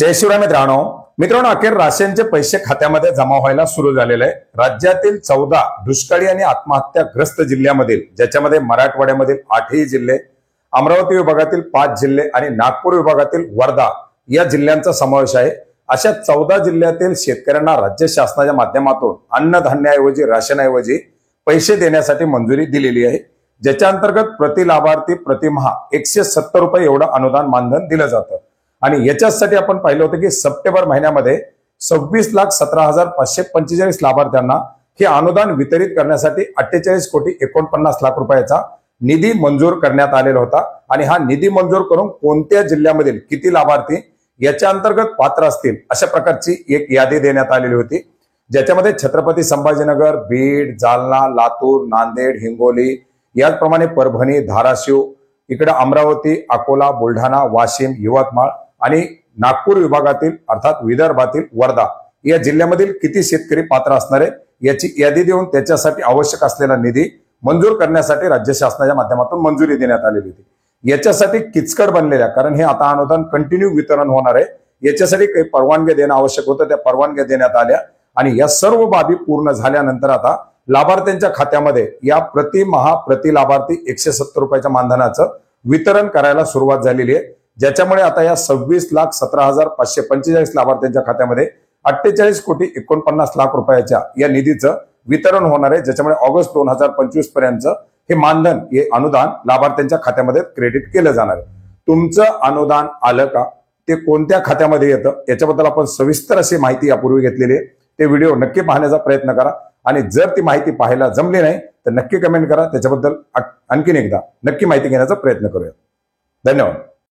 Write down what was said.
जय शिवराय मित्रांनो, अखेर राशनचे पैसे खात्यामध्ये जमा व्हायला सुरू झालेले आहे। राज्यातील 14 दुष्काळी आणि आत्महत्याग्रस्त जिल्ह्यामधील, ज्याच्यामध्ये मराठवाड्यामधील 8ही जिल्हे, अमरावती विभागातील 5 जिल्हे आणि नागपूर विभागातील वर्धा या जिल्ह्यांचा समावेश आहे। अशा 14 जिल्ह्यातील शेतकऱ्यांना राज्य शासनाच्या माध्यमातून अन्नधान्याऐवजी राशनऐवजी पैसे देण्यासाठी मंजुरी दिलेली आहे, ज्याच्या अंतर्गत प्रति लाभार्थी प्रतिमाह 170 रुपये एवढं अनुदान मानधन दिलं जातं। आणि याच्यासाठी आपण पाहिलं होतं की सप्टेंबर महिन्यामध्ये 26,17,545 लाभार्थ्यांना हे अनुदान वितरित करण्यासाठी 48,49,00,000 रुपयाचा निधी मंजूर करण्यात आलेला होता। आणि हा निधी मंजूर करून कोणत्या जिल्ह्यामधील किती लाभार्थी याच्या अंतर्गत पात्र असतील अशा प्रकारची एक यादी देण्यात आलेली होती, ज्याच्यामध्ये छत्रपती संभाजीनगर, बीड, जालना, लातूर, नांदेड, हिंगोली, याचप्रमाणे परभणी, धाराशिव, इकडे अमरावती, अकोला, बुलढाणा, वाशिम, यवतमाळ आणि नागपूर विभागातील अर्थात विदर्भातील वर्धा या जिल्ह्यामधील किती शेतकरी पात्र असणार आहे याची यादी देऊन त्याच्यासाठी आवश्यक असलेला निधी मंजूर करण्यासाठी राज्य शासनाच्या माध्यमातून मंजुरी देण्यात आलेली होती। याच्यासाठी किचकट बनलेल्या, कारण हे आता अनुदान कंटिन्यू वितरण होणार आहे, याच्यासाठी काही परवानगी देणं आवश्यक होतं, त्या परवानग्या देण्यात आल्या आणि या सर्व बाबी पूर्ण झाल्यानंतर आता लाभार्थ्यांच्या खात्यामध्ये या प्रतिमाह प्रति लाभार्थी 170 रुपयाच्या मानधनाचं वितरण करायला सुरुवात झालेली आहे, ज्याच्यामुळे आता या 26,17,545 लाभार्थ्यांच्या खात्यामध्ये 48,49,00,000 रुपयाच्या या निधीचं वितरण होणार आहे, ज्याच्यामुळे ऑगस्ट 2025 पर्यंत हे मानधन, हे अनुदान लाभार्थ्यांच्या खात्यामध्ये क्रेडिट केलं जाणार आहे। तुमचं अनुदान आलं का, ते कोणत्या खात्यामध्ये येतं याच्याबद्दल आपण सविस्तर अशी माहिती यापूर्वी घेतलेली आहे। ते व्हिडिओ नक्की पाहण्याचा प्रयत्न करा आणि जर ती माहिती पाहायला जमली नाही तर नक्की कमेंट करा, त्याच्याबद्दल आणखीन एकदा नक्की माहिती घेण्याचा प्रयत्न करूया। धन्यवाद।